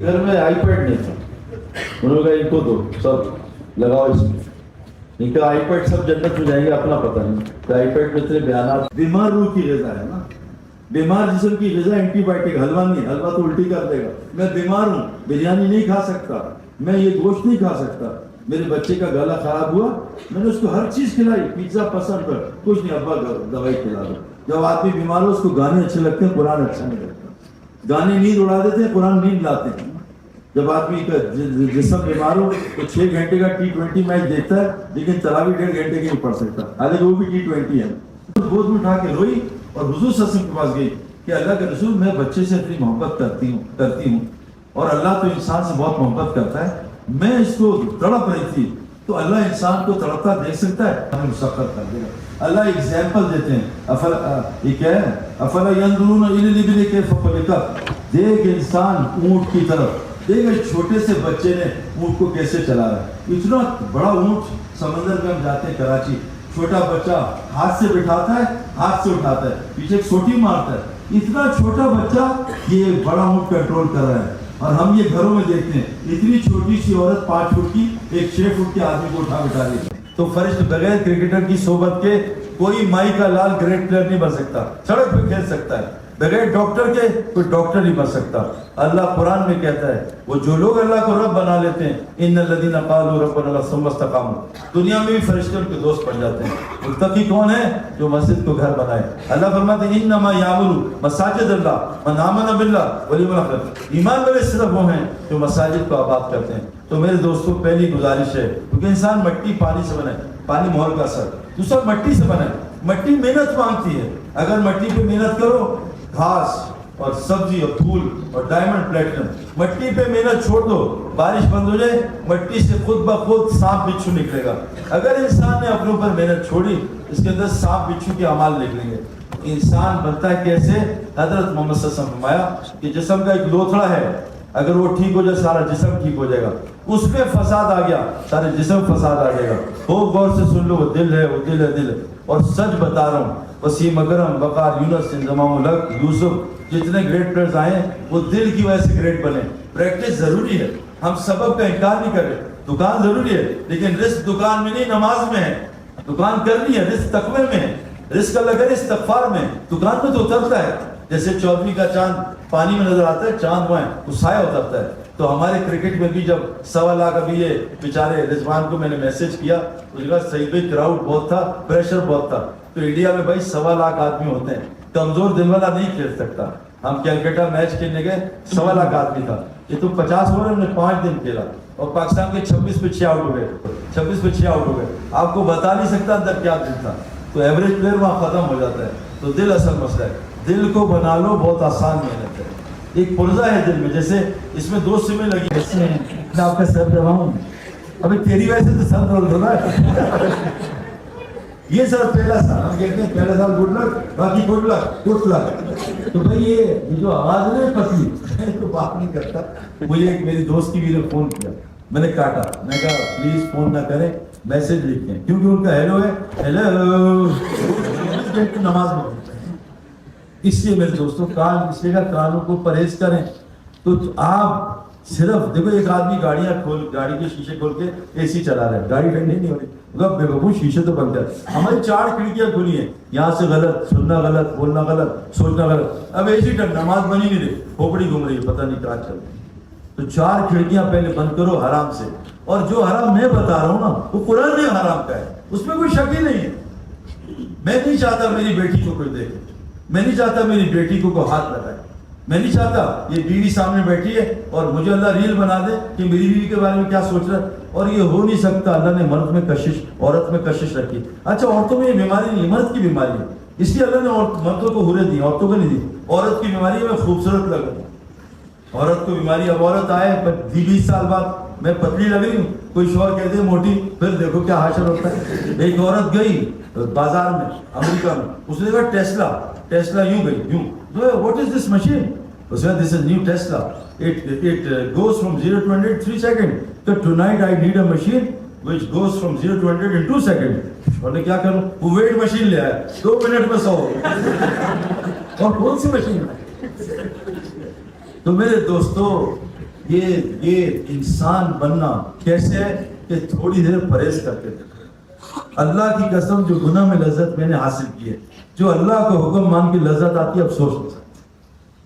घर में आईपैड नहीं था, उन्होंने कहा इनको दो, सब लगाओ इसमें। इनका आईपैड सब जन्नत में जाएंगे, अपना पता नहीं। तो आईपैड में इतने बयान, बीमार रूह की ग़िज़ा है ना, बीमार जिस्म की ग़िज़ा एंटीबायोटिक, हलवा नहीं, हलवा तो उल्टी कर देगा। मैं बीमार हूँ, बिरयानी नहीं खा सकता, मैं ये गोश्त नहीं खा सकता। मेरे बच्चे का गला खराब हुआ, मैंने उसको हर चीज खिलाई, पिज्जा पसंद कर, कुछ नहीं, अब्बा दवाई खिला दो। जब आदमी बीमार हो उसको गाने अच्छे लगते हैं, कुरान अच्छा नहीं लगता। गाने नींद उड़ा देते हैं, कुरान नींद लाते हैं। जब आदमी का जिस्म बीमार हो तो 6 घंटे का T20 मैच देखता है, लेकिन तरावी 1.5 घंटे की नहीं पढ़ सकता, हालांकि वो भी T20 है। गोद में उठा के रोई और हुजूर सल्लल्लाहु अलैहि वसल्लम के पास गई कि अल्लाह के रसूल, मैं बच्चे से इतनी मोहब्बत करती हूँ और अल्लाह तो इंसान से बहुत मोहब्बत करता है, मैं इसको तड़प रही थी, तो अल्लाह इंसान को तड़पता देख सकता है, हमें मुसक्कर कर देगा। अल्लाह एग्जाम्पल देते हैं, ये क्या है, अफला यंजुरूना इलल इबिली कैफ़ खुलिक़त, देख इंसान ऊंट की तरफ, देख एक छोटे से बच्चे ने ऊंट को कैसे चला रहा है। इतना बड़ा ऊंट, समंदर में हम जाते हैं कराची, छोटा बच्चा हाथ से बिठाता है, हाथ से उठाता है, पीछे एक सोटी मारता है, इतना छोटा बच्चा ये बड़ा ऊंट कंट्रोल कर रहा है। और हम ये घरों में देखते हैं, इतनी छोटी सी औरत 5 फुट की एक 6 फुट के आदमी को उठा बिठा रही है। तो फरिश्त बगैर क्रिकेटर की सोबत के कोई माई का लाल ग्रेट प्लेयर नहीं बन सकता, सड़क पे खेल सकता है। बगैर डॉक्टर के कोई डॉक्टर नहीं बन सकता। अल्लाह कुरान में कहता है, वो जो लोग अल्लाह को रब बना लेते हैं, इन्नल लज़ीना क़ालू रब्बना अल्लाह सुम्मा इस्तक़ामू, दुनिया में भी फरिश्ते उनके दोस्त बन जाते हैं। मुत्तकी कौन है? जो मस्जिद को घर बनाए। अल्लाह फरमाते हैं, इन्नमा यामुरू मसाजिद अल्लाह मन आमना बिल्लाह वल यौमिल आखिर, ईमान वाले सिर्फ वो हैं जो मसाजिद को आबाद करते हैं। तो मेरे दोस्तों, पहली गुजारिश है, क्योंकि इंसान मट्टी पानी से बना है, पानी मोहर का असर, दूसरा मट्टी से बना है। मट्टी मेहनत मांगती है, अगर मट्टी पे मेहनत करो, घास और सब्जी और फूल और डायमंड प्लेटिनम, मट्टी पे मेहनत छोड़ दो, बारिश बंद हो जाए, मट्टी से खुद ब खुद सांप बिच्छू निकलेगा। अगर इंसान ने अपने ऊपर मेहनत छोड़ी, इसके अंदर सांप बिच्छू के अमाल निकलेंगे। इंसान बनता है कैसे? हजरत मोहम्मद सल्लल्लाहु अलैहि वसल्लम फरमाया कि जिस्म का एक लोथड़ा है, अगर वो ठीक हो जाए सारा जिस्म ठीक हो जाएगा, उसमें फसाद आ गया सारे जिस्म फसाद आ जाएगा। हो गौर से सुन लो, वो दिल है, वो दिल है, दिल है। और सच बता रहा हूँ, वसीम अकरम, वकार, यूनुस, इंजमाम उल हक, यूसुफ, जितने ग्रेट प्लेयर्स आए वो दिल की वजह से ग्रेट बने। प्रैक्टिस जरूरी है, हम सबब का इनकार नहीं कर रहे, दुकान जरूरी है, लेकिन रिस्क दुकान में नहीं, नमाज में है। दुकान करनी है, रिस्क तकवे में है, रिस्क अल्लाह करे इस्तगफार में। दुकान में तो उतरता है, जैसे 14वीं का चांद पानी में नजर आता है, चांद वहाँ वो साया उतरता है। तो हमारे क्रिकेट में भी जब 1.25 लाख, अभी ये बेचारे रिजवान को मैंने मैसेज किया, उसने कहा सही भाई क्राउड बहुत था, प्रेशर बहुत था। तो इंडिया में भाई 1.25 लाख आदमी होते हैं, कमजोर दिल वाला नहीं खेल सकता। हम कैलकाटा मैच खेलने गए, 1.25 लाख आदमी था, ये तो 50 ओवर में 5 दिन खेला और पाकिस्तान के 26 पे 6 आउट हो गए, 26 पे 6 आउट हो गए। आपको बता नहीं सकता अंदर क्या दिल था। तो एवरेज प्लेयर वहाँ खत्म हो जाता है। तो दिल असल मसला है, दिल को बना लो, बहुत आसान मेहनत है। एक पुर्जा है दिल में, जैसे इसमें 2 सिमें लगी, मैं आपका सर दबाऊं, अभी तेरी वजह से तो सर दर्द हो रहा है। ये सर पहला साल, हम कहते हैं पहला साल गुड लक, बाकी गुड लक। तो भाई ये जो आवाज है पतली तो बात नहीं करता। मुझे एक मेरी दोस्त की भी ने फोन किया, मैंने काटा, मैं कहा प्लीज फोन ना करें, मैसेज लिखते हैं, क्योंकि उनका हेलो है, हेलो नमाज में। इसलिए मेरे दोस्तों, कान इसलिए कानों को परहेज करें। तो आप सिर्फ देखो, एक आदमी गाड़ी के शीशे खोल के एसी चला रहा है, गाड़ी ठंडी नहीं हो रही, बेवकूफ शीशे तो बंद कर। हमारी 4 खिड़कियां खुली हैं, यहाँ से गलत सुनना, गलत बोलना, गलत सोचना, गलत। अब एसी ठंड, नमाज बनी नहीं रही, खोपड़ी घूम रही है, पता नहीं कहाँ चल रही। तो 4 खिड़कियां पहले बंद करो हराम से। और जो हराम मैं बता रहा हूँ ना, वो कुरान में हराम का है, उसमें कोई शक ही नहीं है। मैं नहीं चाहता मेरी बेटी को कोई देखे, मैं नहीं चाहता मेरी बेटी को हाथ लगाए, मैं नहीं चाहता ये बीवी सामने बैठी है और मुझे अल्लाह रील बना दे कि मेरी बीवी के बारे में क्या सोच रहा है। और ये हो नहीं सकता। अल्लाह ने मर्द में कशिश, औरत में कशिश रखी। अच्छा, औरतों में ये बीमारी नहीं, मर्द की बीमारी है, इसलिए अल्लाह ने मर्दों को हुरे दी, औरतों को नहीं दी। औरत की बीमारी में खूबसूरत लगे, औरत को बीमारी, अब औरत आए 20 साल बाद मैं पतली लग रही हूँ, कोई शोर कहते हैं मोटी, फिर देखो क्या हाशर होता है। एक औरत गई बाजार में, अमेरिका में, उसने कहा टेस्ला यूं गई, यूं, व्हाट इज दिस मशीन? उसने this is new Tesla, it goes from 0 to 100 3 second. तो tonight I need a machine which goes from 0 to 100 in 2 second. और क्या करूं? वो वेट मशीन ले आया, 2 मिनट में 100। और कौन सी मशीन? तो मेरे दोस्तों, یہ انسان بننا کیسے ہے کہ تھوڑی دیر پرہیز کرتے تھے. اللہ کی قسم جو گناہ میں لذت میں نے حاصل کی ہے, جو اللہ کو حکم مان کے لذت آتی ہے, اب سوچ نہیں سکتے.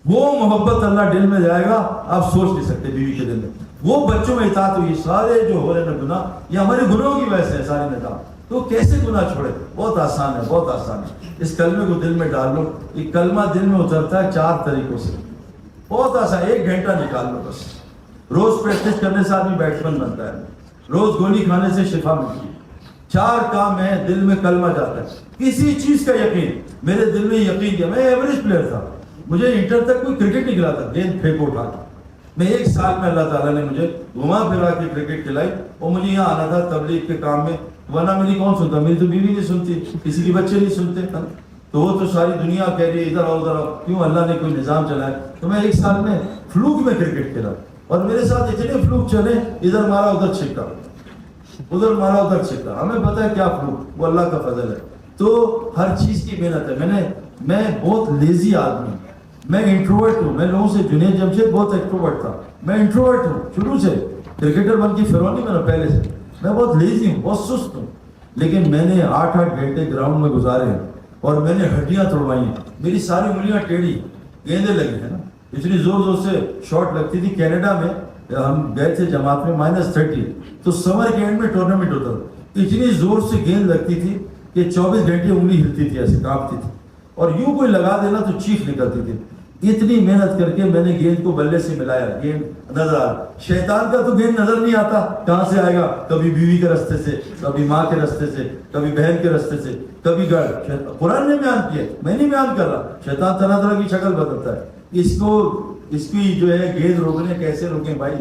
وہ محبت اللہ دل میں جائے گا, آپ سوچ نہیں سکتے بیوی کے دل میں. وہ بچوں میں اطاعت ہوئی, سارے جو ہو رہے ہیں گناہ یہ ہمارے گناہوں کی وجہ سے ہے سارے نظام. تو کیسے گناہ چھوڑے؟ بہت آسان ہے, بہت آسان ہے. اس کلمے کو دل میں ڈال لو. یہ کلمہ دل میں اترتا ہے 4 طریقوں سے. بہت آسان, 1 گھنٹہ نکال لو بس. روز پریکٹس کرنے سے آدمی بیٹسمین بنتا ہے, روز گولی کھانے سے شفا ملتی ہے. 4 کام ہے, دل میں کلمہ جاتا ہے. کسی چیز کا یقین, میرے دل میں یقین کیا, میں ایوریج پلیئر تھا, مجھے انٹر تک کوئی کرکٹ نہیں کھلاتا, گیند پھینکو اٹھا کے. میں 1 سال میں اللہ تعالیٰ نے مجھے گھما پھرا کے کرکٹ کھلائی, اور مجھے یہاں آنا تھا تبلیغ کے کام میں, ورنہ میری کون سنتا, میری تو بیوی نہیں سنتی, کسی کے بچے نہیں سنتے. تو وہ تو ساری دنیا کہہ رہی ہے ادھر آؤ ادھر آؤ, کیوں اللہ نے کوئی نظام چلایا. تو میں 1 سال میں فلوک میں کرکٹ کھیلا, اور میرے ساتھ اتنے فلوک چلے, ادھر مارا ادھر چھکا, ادھر مارا ادھر چھکا. ہمیں پتہ ہے کیا فلوک, وہ اللہ کا فضل ہے. تو ہر چیز کی محنت ہے. میں بہت لیزی آدمی ہوں, میں انٹروورٹ ہوں. میں لوگوں سے, جنید جمشید بہت ایکٹروورٹ تھا, میں انٹروورٹ ہوں شروع سے. کرکٹر بن کے فرونی میں پہلے سے. میں بہت لیزی ہوں, بہت سست ہوں, لیکن میں نے 8 گھنٹے گراؤنڈ میں گزارے ہیں, اور میں نے ہڈیاں توڑوائی ہیں. میری ساری انگلیاں ٹیڑھی, گیندیں لگی ہیں نا, اتنی زور زور سے شاٹ لگتی تھی. کینیڈا میں ہم گئے تھے جماعت میں, -30, تو سمر کے اینڈ میں ٹورنامنٹ ہوتا تھا. اتنی زور سے گیند لگتی تھی کہ 24 گھنٹے انگلی ہلتی تھی, ایسے کانپتی تھی, اور یوں کوئی لگا دینا تو چیخ نکلتی تھی. اتنی محنت کر کے میں نے گیند کو بلے سے ملایا, گیند نظر آ. شیطان کا تو گیند نظر نہیں آتا, کہاں سے آئے گا, کبھی بیوی کے راستے سے, کبھی ماں کے راستے سے, کبھی بہن کے راستے سے, کبھی گھر. قرآن نے بیان کیا, میں نہیں بیان کر رہا. شیطان طرح طرح کی شکل بدلتا ہے. اس کی جو ہے گیند روکنے کیسے روکیں بھائی,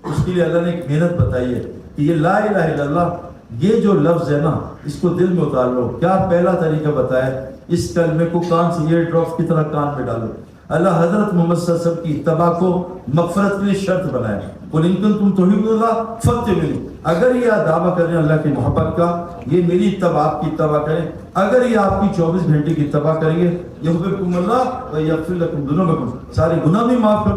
اس کے لیے اللہ نے ایک محنت بتائی ہے کہ یہ لا الہ الا اللہ, یہ جو لفظ ہے نا, اس کو دل میں اتار لو. کیا پہلا طریقہ بتایا ہے, اس کلمے کو کان سے ایئر ڈراپس کی طرح کان میں ڈالو. اللہ حضرت محمد صلی اللہ علیہ وسلم کی اتباع کو مغفرت کے لیے شرط بنایا. قل ان کنتم تحبون اللہ فاتبعونی, اگر یہ دعویٰ کریں اللہ کی محبت کا, یہ میری اتباع, آپ کی اتباع کریں. اگر یہ آپ کی 24 گھنٹے کی اتباع کریں گے, یحببکم اللہ و یغفر لکم ذنوبکم, سارے گناہ بھی معاف کر